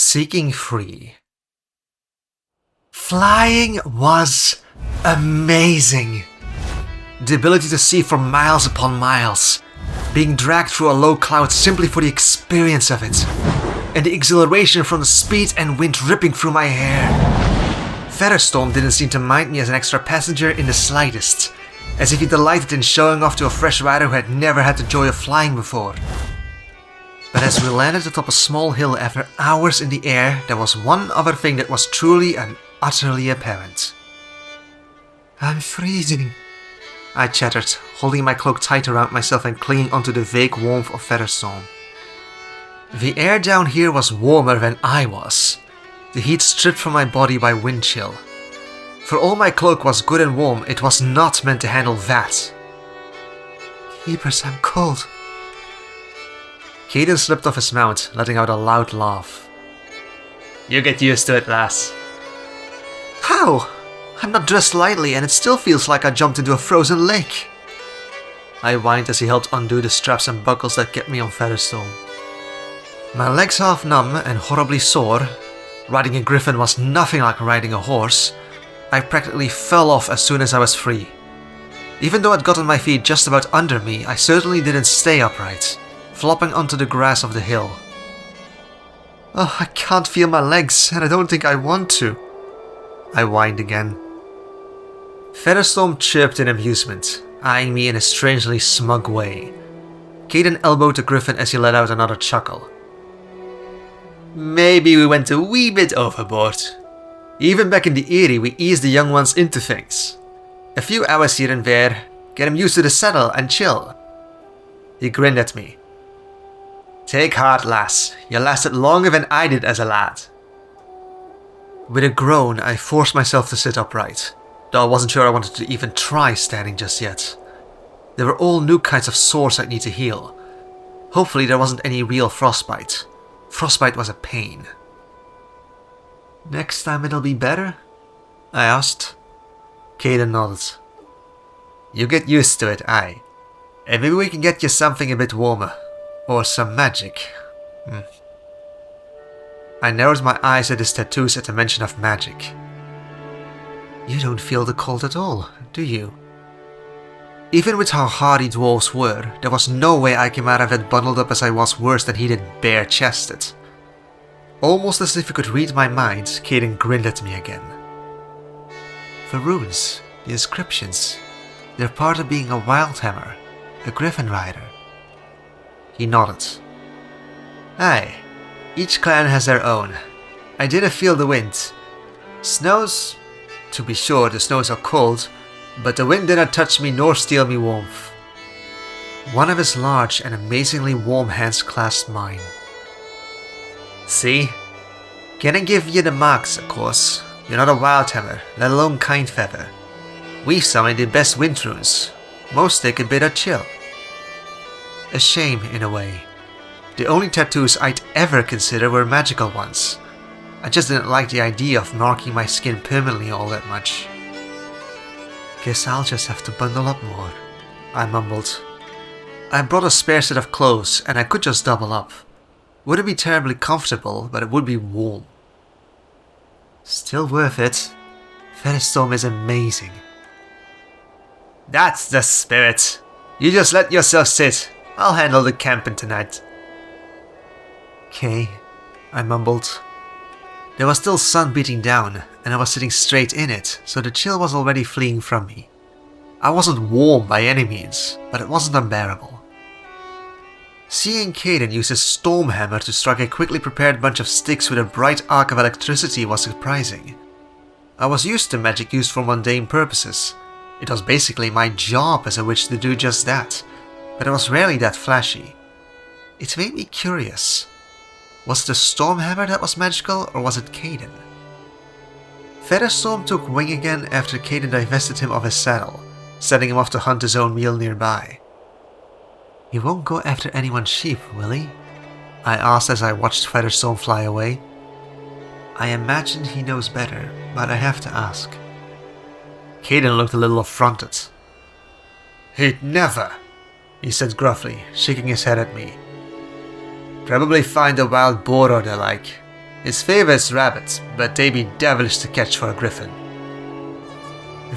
Seeking free. Flying was amazing. The ability to see for miles upon miles, being dragged through a low cloud simply for the experience of it, and the exhilaration from the speed and wind ripping through my hair. Featherstorm didn't seem to mind me as an extra passenger in the slightest, as if he delighted in showing off to a fresh rider who had never had the joy of flying before. But as we landed atop a small hill after hours in the air, there was one other thing that was truly and utterly apparent. "I'm freezing," I chattered, holding my cloak tight around myself and clinging onto the vague warmth of Featherstorm. The air down here was warmer than I was, the heat stripped from my body by wind chill. For all my cloak was good and warm, it was not meant to handle that. "Keepers, I'm cold." Caden slipped off his mount, letting out a loud laugh. "You get used to it, lass." "How? I'm not dressed lightly and it still feels like I jumped into a frozen lake." I whined as he helped undo the straps and buckles that kept me on Featherstone. My legs half numb and horribly sore, riding a griffin was nothing like riding a horse. I practically fell off as soon as I was free. Even though I'd gotten my feet just about under me, I certainly didn't stay upright, flopping onto the grass of the hill. "Oh, I can't feel my legs, and I don't think I want to," I whined again. Featherstorm chirped in amusement, eyeing me in a strangely smug way. Caden elbowed the griffin as he let out another chuckle. "Maybe we went a wee bit overboard. Even back in the Eyrie, we eased the young ones into things. A few hours here and there, get them used to the saddle and chill." He grinned at me. "Take heart, lass. You lasted longer than I did as a lad." With a groan, I forced myself to sit upright, though I wasn't sure I wanted to even try standing just yet. There were all new kinds of sores I'd need to heal. Hopefully there wasn't any real frostbite. Frostbite was a pain. "Next time it'll be better?" I asked. Caden nodded. "You get used to it, aye. And maybe we can get you something a bit warmer. Or some magic." I narrowed my eyes at his tattoos at the mention of magic. "You don't feel the cold at all, do you?" Even with how hardy dwarves were, there was no way I came out of it bundled up as I was worse than he did bare-chested. Almost as if he could read my mind, Caden grinned at me again. "The runes, the inscriptions, they're part of being a Wildhammer, a Griffin Rider." He nodded. "Aye, each clan has their own. I didn't feel the wind. Snows? To be sure, the snows are cold, but the wind didn't touch me nor steal me warmth." One of his large and amazingly warm hands clasped mine. "See? Can't give you the marks, of course. You're not a Wildhammer, let alone Kindfeather. We've some of the best wind runes. Most take a bit of chill." A shame, in a way. The only tattoos I'd ever consider were magical ones. I just didn't like the idea of marking my skin permanently all that much. "Guess I'll just have to bundle up more," I mumbled. I brought a spare set of clothes and I could just double up. Wouldn't be terribly comfortable, but it would be warm. "Still worth it. Featherstorm is amazing." "That's the spirit. You just let yourself sit. I'll handle the camping tonight." "Okay," I mumbled. There was still sun beating down, and I was sitting straight in it, so the chill was already fleeing from me. I wasn't warm by any means, but it wasn't unbearable. Seeing Caden use his storm hammer to strike a quickly prepared bunch of sticks with a bright arc of electricity was surprising. I was used to magic used for mundane purposes. It was basically my job as a witch to do just that, but it was rarely that flashy. It made me curious. Was it the Stormhammer that was magical, or was it Caden? Featherstorm took wing again after Caden divested him of his saddle, sending him off to hunt his own meal nearby. "He won't go after anyone's sheep, will he?" I asked as I watched Featherstorm fly away. I imagine he knows better, but I have to ask. Caden looked a little affronted. "He'd never," he said gruffly, shaking his head at me. "Probably find a wild boar or the like. His favourite's rabbits, but they be devilish to catch for a griffin.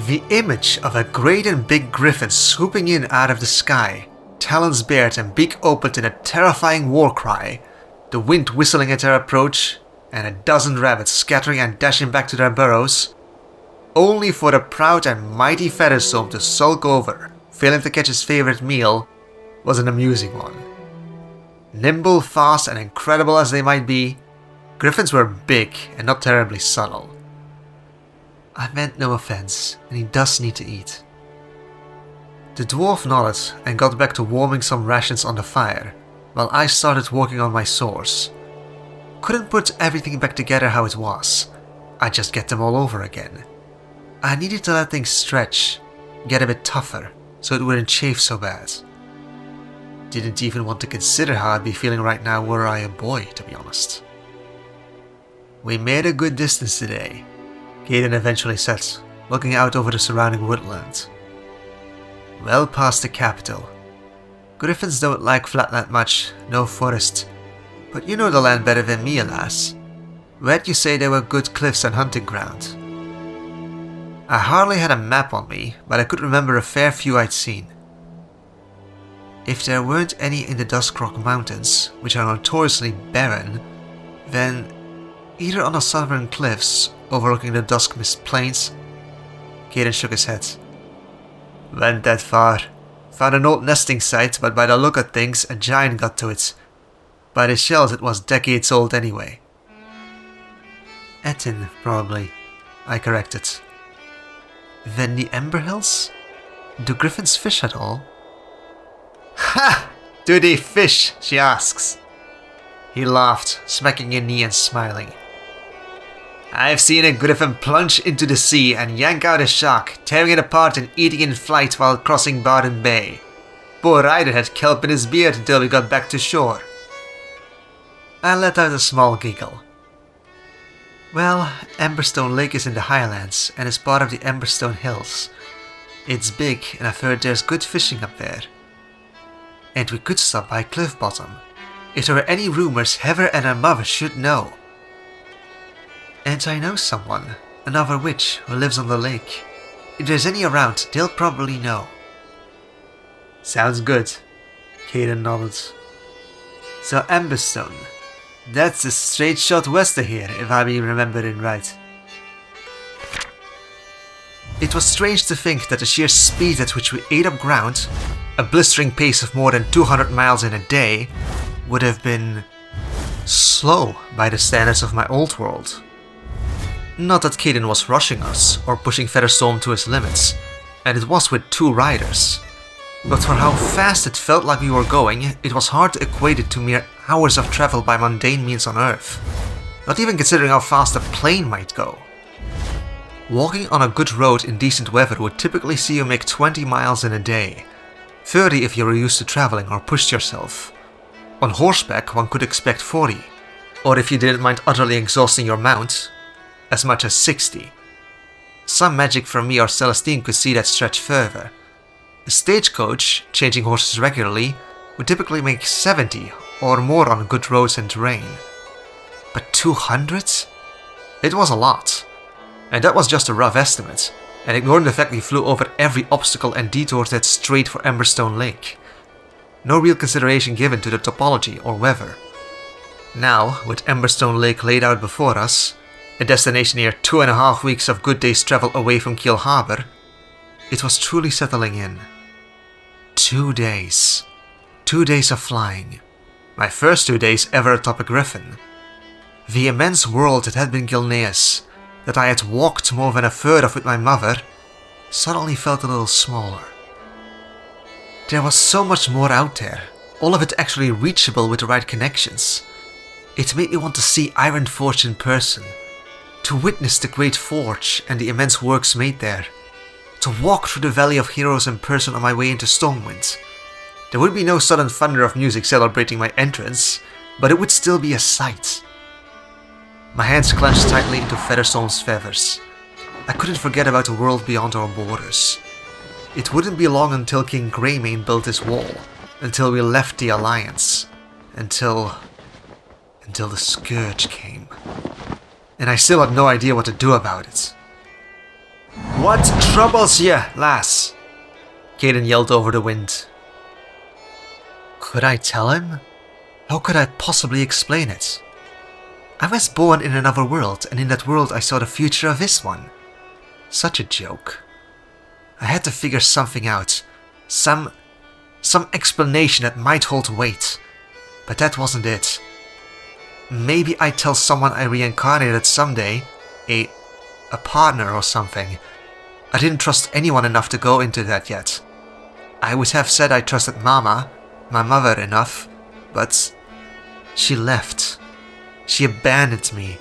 The image of a great and big griffin swooping in out of the sky, talons bared and beak opened in a terrifying war cry, the wind whistling at their approach, and a dozen rabbits scattering and dashing back to their burrows, only for the proud and mighty Featherstorm to sulk over, failing to catch his favourite meal, was an amusing one. Nimble, fast and incredible as they might be, griffins were big and not terribly subtle. I meant no offense, and he does need to eat. The dwarf nodded and got back to warming some rations on the fire, while I started working on my sores. Couldn't put everything back together how it was. I'd just get them all over again. I needed to let things stretch, get a bit tougher, so it wouldn't chafe so bad. Didn't even want to consider how I'd be feeling right now were I a boy, to be honest. We made a good distance today, Caden eventually said, looking out over the surrounding woodland. Well past the capital. Griffins don't like flatland much, no forest. But you know the land better than me, alas. Where'd you say there were good cliffs and hunting ground? I hardly had a map on me, but I could remember a fair few I'd seen. If there weren't any in the Duskrock Mountains, which are notoriously barren, then either on the southern cliffs overlooking the Duskmist Plains. Caden shook his head. Went that far. Found an old nesting site, but by the look of things, a giant got to it. By the shells, it was decades old anyway. Etin, probably, I corrected. Then the Ember Hills? Do griffins fish at all? Ha! Do they fish? She asks. He laughed, smacking a knee and smiling. I've seen a griffin plunge into the sea and yank out a shark, tearing it apart and eating it in flight while crossing Barden Bay. Poor Ryder had kelp in his beard until we got back to shore. I let out a small giggle. Well, Emberstone Lake is in the Highlands and is part of the Emberstone Hills. It's big and I've heard there's good fishing up there. And we could stop by Cliff Bottom. If there were any rumors, Heather and her mother should know. And I know someone, another witch, who lives on the lake. If there's any around, they'll probably know. Sounds good, Caden nodded. So Emberstone, that's a straight shot west of here, if I be remembering right. It was strange to think that the sheer speed at which we ate up ground, a blistering pace of more than 200 miles in a day, would have been slow by the standards of my old world. Not that Caden was rushing us or pushing Featherstorm to his limits, and it was with 2 riders. But for how fast it felt like we were going, it was hard to equate it to mere hours of travel by mundane means on Earth, not even considering how fast a plane might go. Walking on a good road in decent weather would typically see you make 20 miles in a day, 30 if you were used to traveling or pushed yourself. On horseback one could expect 40, or if you didn't mind utterly exhausting your mount, as much as 60. Some magic from me or Celestine could see that stretch further. A stagecoach, changing horses regularly, would typically make 70 or more on good roads and terrain. But 200? It was a lot. And that was just a rough estimate, and ignoring the fact we flew over every obstacle and detours that straight for Emberstone Lake. No real consideration given to the topology or weather. Now, with Emberstone Lake laid out before us, a destination near 2.5 weeks of good days' travel away from Kiel Harbor, it was truly settling in. 2 days. 2 days of flying. My first 2 days ever atop a griffin. The immense world that had been Gilneas, that I had walked more than a third of with my mother, suddenly felt a little smaller. There was so much more out there, all of it actually reachable with the right connections. It made me want to see Ironforge in person, to witness the great forge and the immense works made there, to walk through the Valley of Heroes in person on my way into Stormwind. There would be no sudden thunder of music celebrating my entrance, but it would still be a sight. My hands clenched tightly into Featherstorm's feathers. I couldn't forget about the world beyond our borders. It wouldn't be long until King Greymane built his wall, until we left the Alliance, until until the scourge came. And I still had no idea what to do about it. "What troubles ye, lass?" Caden yelled over the wind. Could I tell him? How could I possibly explain it? I was born in another world, and in that world I saw the future of this one. Such a joke. I had to figure something out. Some explanation that might hold weight. But that wasn't it. Maybe I'd tell someone I reincarnated someday. A partner or something. I didn't trust anyone enough to go into that yet. I would have said I trusted Mama, my mother, enough, but she left. She abandoned me.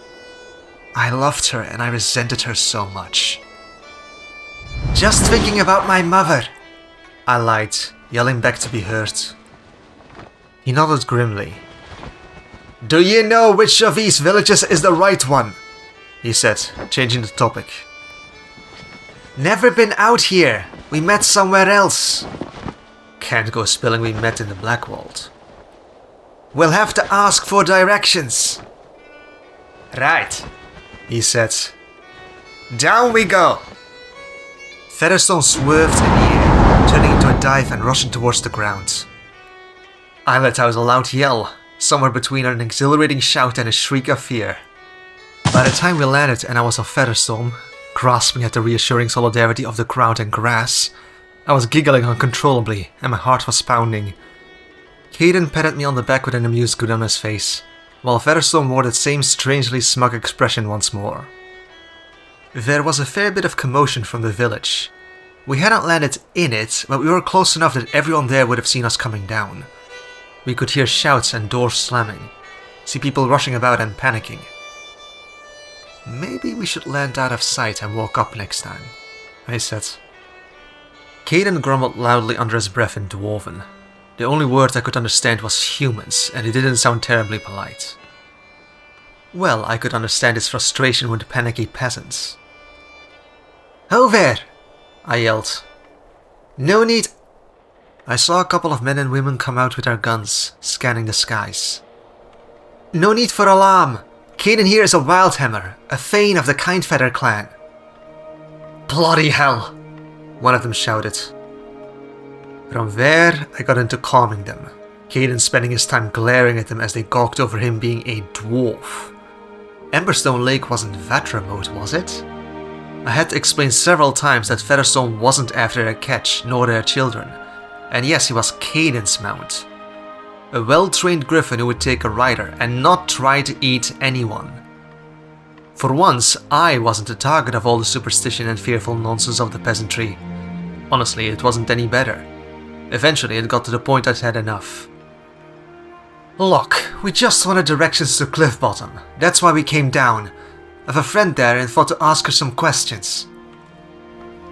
I loved her and I resented her so much. "Just thinking about my mother," I lied, yelling back to be heard. He nodded grimly. "Do you know which of these villages is the right one?" he said, changing the topic. "Never been out here. We met somewhere else." Can't go spilling we met in the Blackwold. "We'll have to ask for directions." "Right," he said. "Down we go." Featherstone swerved in the air, turning into a dive and rushing towards the ground. I let out a loud yell, somewhere between an exhilarating shout and a shriek of fear. By the time we landed and I was on Featherstone, grasping at the reassuring solidarity of the ground and grass, I was giggling uncontrollably and my heart was pounding. Caden patted me on the back with an amused grin on his face, while Featherstone wore that same strangely smug expression once more. There was a fair bit of commotion from the village. We hadn't landed in it, but we were close enough that everyone there would have seen us coming down. We could hear shouts and doors slamming, see people rushing about and panicking. "Maybe we should land out of sight and walk up next time," I said. Caden grumbled loudly under his breath in Dwarven. The only word I could understand was humans, and it didn't sound terribly polite. Well, I could understand his frustration with the panicky peasants. "Ho there!" I yelled. "No need." I saw a couple of men and women come out with their guns, scanning the skies. "No need for alarm. Caden here is a Wildhammer, a Thane of the Kindfeather clan." "Bloody hell!" one of them shouted. From there, I got into calming them, Caden spending his time glaring at them as they gawked over him being a dwarf. Emberstone Lake wasn't that remote, was it? I had to explain several times that Featherstone wasn't after their catch, nor their children. And yes, he was Caden's mount. A well-trained griffin who would take a rider and not try to eat anyone. For once, I wasn't the target of all the superstition and fearful nonsense of the peasantry. Honestly, it wasn't any better. Eventually, it got to the point I'd had enough. "Look, we just wanted directions to Cliff Bottom. That's why we came down. I have a friend there and thought to ask her some questions."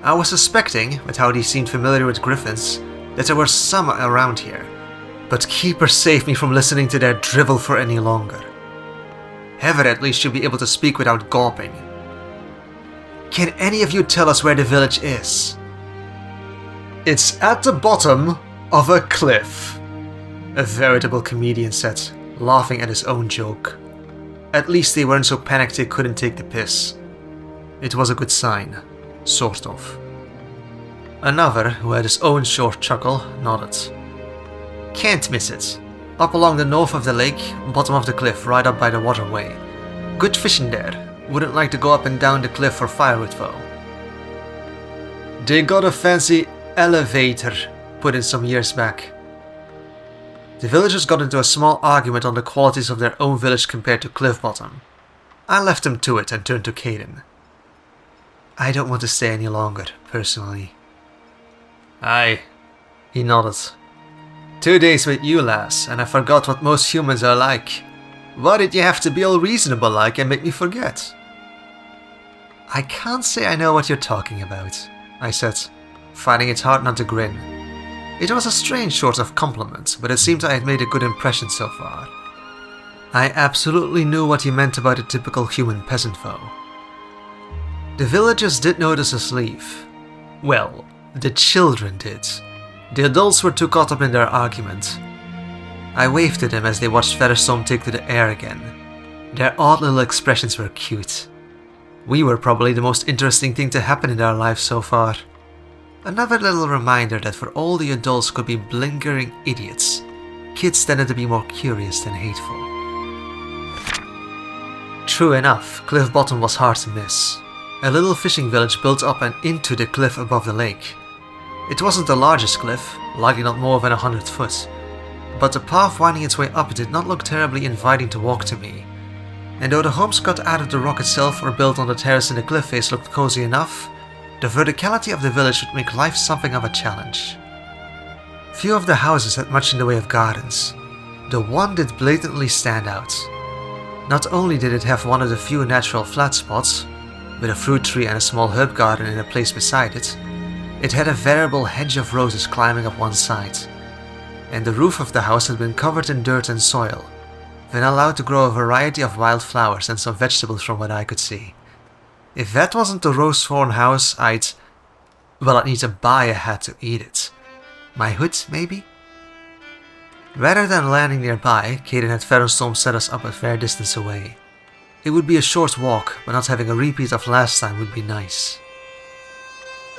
I was suspecting, with how they seemed familiar with griffins, that there were some around here. But Keeper saved me from listening to their drivel for any longer. Heather at least should be able to speak without gawping. "Can any of you tell us where the village is?" "It's at the bottom of a cliff," a veritable comedian said, laughing at his own joke. At least they weren't so panicked they couldn't take the piss. It was a good sign, sort of. Another, who had his own short chuckle, nodded. "Can't miss it. Up along the north of the lake, bottom of the cliff, right up by the waterway. Good fishing there. Wouldn't like to go up and down the cliff for firewood though." "They got a fancy elevator put in some years back." The villagers got into a small argument on the qualities of their own village compared to Cliff Bottom. I left them to it and turned to Caden. "I don't want to stay any longer, personally." "Aye," he nodded. 2 days with you, lass, and I forgot what most humans are like. Why did you have to be all reasonable like and make me forget?" "I can't say I know what you're talking about," I said, finding it hard not to grin. It was a strange sort of compliment, but it seemed I had made a good impression so far. I absolutely knew what he meant about a typical human peasant foe. The villagers did notice us leave. Well, the children did. The adults were too caught up in their argument. I waved to them as they watched Featherstorm take to the air again. Their odd little expressions were cute. We were probably the most interesting thing to happen in their lives so far. Another little reminder that for all the adults could be blinkering idiots, kids tended to be more curious than hateful. True enough, Cliff Bottom was hard to miss. A little fishing village built up and into the cliff above the lake. It wasn't the largest cliff, likely not more than 100 foot, but the path winding its way up did not look terribly inviting to walk to me. And though the homes cut out of the rock itself or built on the terrace in the cliff face looked cozy enough, the verticality of the village would make life something of a challenge. Few of the houses had much in the way of gardens. The one did blatantly stand out. Not only did it have one of the few natural flat spots, with a fruit tree and a small herb garden in a place beside it, it had a veritable hedge of roses climbing up one side. And the roof of the house had been covered in dirt and soil, then allowed to grow a variety of wild flowers and some vegetables from what I could see. If that wasn't the rose thorn house, I'd need to buy a hat to eat it. My hood, maybe? Rather than landing nearby, Caden had Featherstorm set us up a fair distance away. It would be a short walk, but not having a repeat of last time would be nice.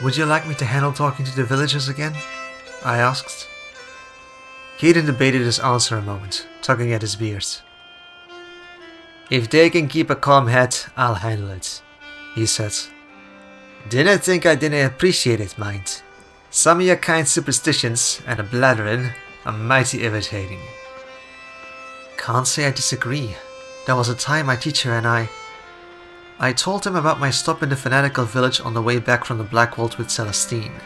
Would you like me to handle talking to the villagers again? I asked. Caden debated his answer a moment, tugging at his beard. If they can keep a calm head, I'll handle it, he said. Dinna think I didn't appreciate it, mind. Some of your kind superstitions and a blathering are mighty irritating. Can't say I disagree. There was a time my teacher and I told him about my stop in the fanatical village on the way back from the Black Vault with Celestine.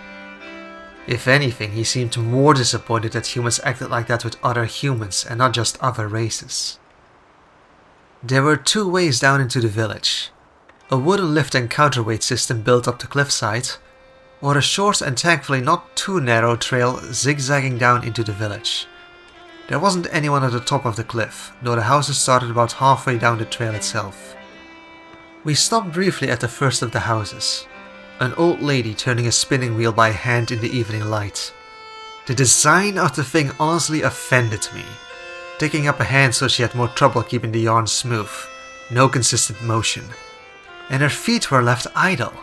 If anything, he seemed more disappointed that humans acted like that with other humans and not just other races. There were two ways down into the village. A wooden lift and counterweight system built up the cliffside, or a short and thankfully not too narrow trail zigzagging down into the village. There wasn't anyone at the top of the cliff, though the houses started about halfway down the trail itself. We stopped briefly at the first of the houses. An old lady turning a spinning wheel by hand in the evening light. The design of the thing honestly offended me. Taking up a hand so she had more trouble keeping the yarn smooth, no consistent motion. And her feet were left idle.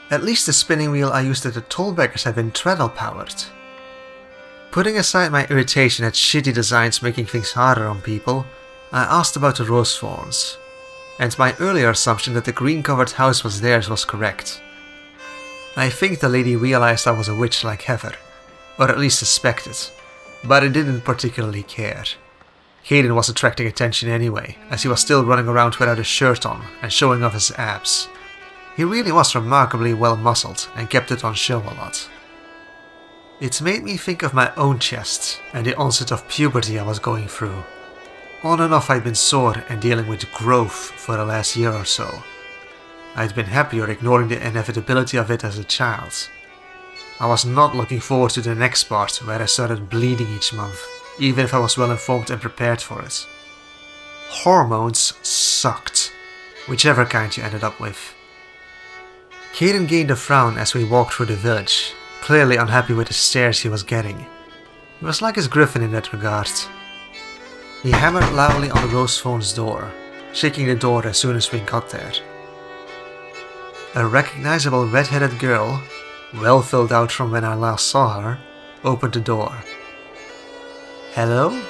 At least the spinning wheel I used at the tollbeggars had been treadle powered. Putting aside my irritation at shitty designs making things harder on people, I asked about the rose thorns. And my earlier assumption that the green covered house was theirs was correct. I think the lady realized I was a witch like Heather, or at least suspected, but I didn't particularly care. Caden was attracting attention anyway, as he was still running around without a shirt on and showing off his abs. He really was remarkably well muscled and kept it on show a lot. It made me think of my own chest and the onset of puberty I was going through. On and off I'd been sore and dealing with growth for the last year or so. I'd been happier ignoring the inevitability of it as a child. I was not looking forward to the next part where I started bleeding each month, even if I was well informed and prepared for it. Hormones sucked, whichever kind you ended up with. Caden gained a frown as we walked through the village, clearly unhappy with the stares he was getting. He was like his griffin in that regard. He hammered loudly on the rose thorn's door, shaking the door as soon as we got there. A recognizable red-headed girl, well filled out from when I last saw her, opened the door. Hello?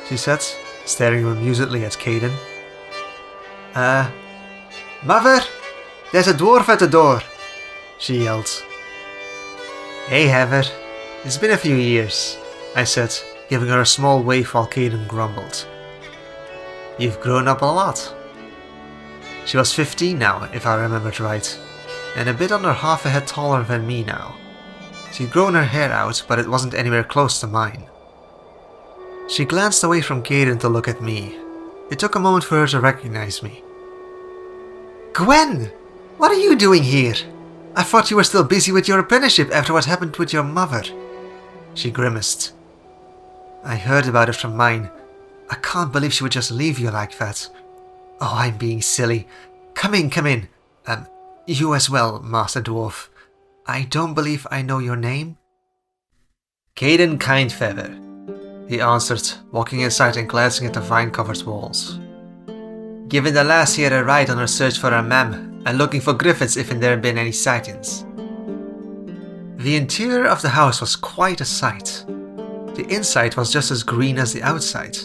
She said, staring amusedly at Caden. Mother! There's a dwarf at the door! She yelled. Hey Heather, it's been a few years, I said, giving her a small wave while Caden grumbled. You've grown up a lot. She was 15 now, if I remembered right, and a bit under half a head taller than me now. She'd grown her hair out, but it wasn't anywhere close to mine. She glanced away from Caden to look at me. It took a moment for her to recognize me. Gwen! What are you doing here? I thought you were still busy with your apprenticeship after what happened with your mother. She grimaced. I heard about it from mine. I can't believe she would just leave you like that. Oh, I'm being silly. Come in, come in. You as well, Master Dwarf. I don't believe I know your name. Caden Kindfeather. he answered, walking inside and glancing at the vine-covered walls. Giving the lass here a ride on her search for her mam, and looking for griffins if there had been any sightings. The interior of the house was quite a sight. The inside was just as green as the outside.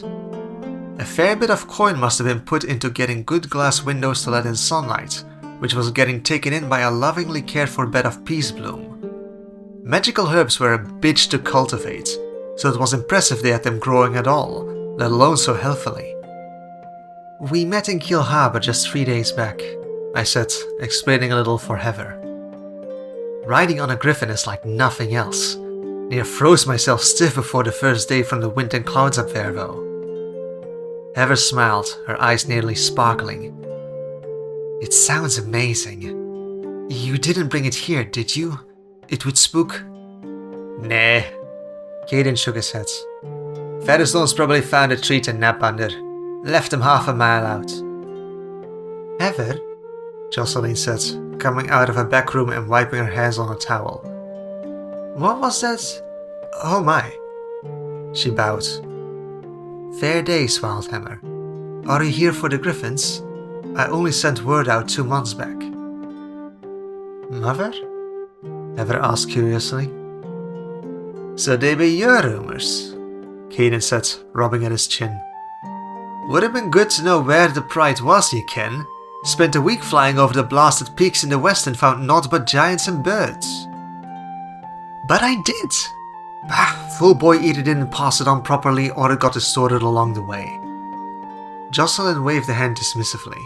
A fair bit of coin must have been put into getting good glass windows to let in sunlight, which was getting taken in by a lovingly cared for bed of peace bloom. Magical herbs were a bitch to cultivate, so it was impressive they had them growing at all, let alone so healthily. We met in Kiel Harbor just 3 days back, I said, explaining a little for Heather. Riding on a griffin is like nothing else. Near froze myself stiff before the first day from the wind and clouds up there though. Heather smiled, her eyes nearly sparkling. It sounds amazing. You didn't bring it here, did you? It would spook. Nah. Caden shook his head. Featherstone's probably found a tree to nap under. Left him half a mile out. Heather? Jocelyn said, coming out of her back room and wiping her hands on a towel. What was that? Oh my. She bowed. Fair day, smiled Hammer. Are you here for the griffins? I only sent word out 2 months back. Mother? Heather asked curiously. So they be your rumors, Caden said, rubbing at his chin. Would have been good to know where the pride was, you ken. Spent a week flying over the blasted peaks in the west and found naught but giants and birds. But I did. Bah, fool boy either didn't pass it on properly or it got distorted along the way. Jocelyn waved a hand dismissively.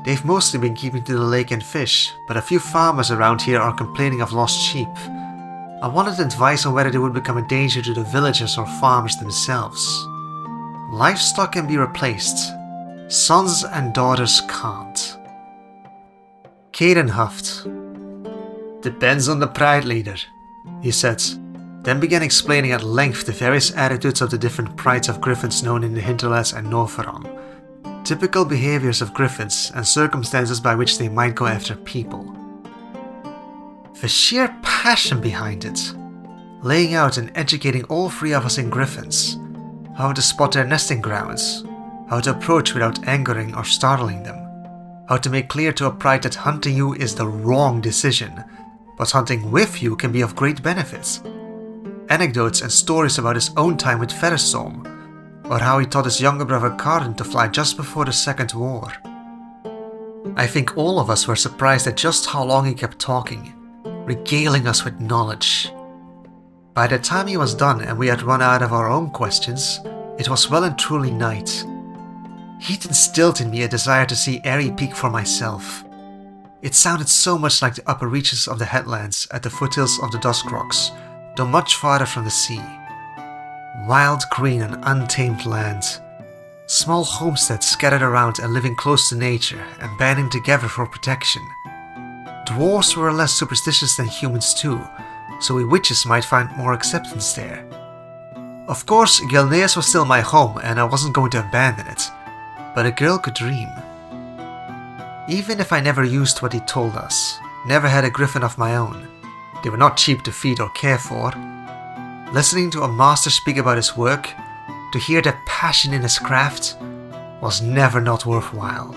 They've mostly been keeping to the lake and fish, but a few farmers around here are complaining of lost sheep. I wanted advice on whether they would become a danger to the villagers or farmers themselves. Livestock can be replaced. Sons and daughters can't. Caden huffed. Depends on the pride leader, he said, then began explaining at length the various attitudes of the different prides of griffins known in the hinterlands and Northuron, typical behaviors of griffins and circumstances by which they might go after people. The sheer passion behind it, laying out and educating all 3 of us in griffins, how to spot their nesting grounds, how to approach without angering or startling them, how to make clear to a pride that hunting you is the wrong decision, but hunting with you can be of great benefit. Anecdotes and stories about his own time with Featherstone, or how he taught his younger brother Carden to fly just before the Second War. I think all of us were surprised at just how long he kept talking, regaling us with knowledge. By the time he was done and we had run out of our own questions, it was well and truly night. He'd instilled in me a desire to see Airy Peak for myself. It sounded so much like the upper reaches of the headlands at the foothills of the Dusk Rocks, though much farther from the sea. Wild green and untamed land. Small homesteads scattered around and living close to nature and banding together for protection. Dwarves were less superstitious than humans too, so we witches might find more acceptance there. Of course, Gilneas was still my home and I wasn't going to abandon it, but a girl could dream. Even if I never used what he told us, never had a griffin of my own, they were not cheap to feed or care for. Listening to a master speak about his work, to hear the passion in his craft, was never not worthwhile.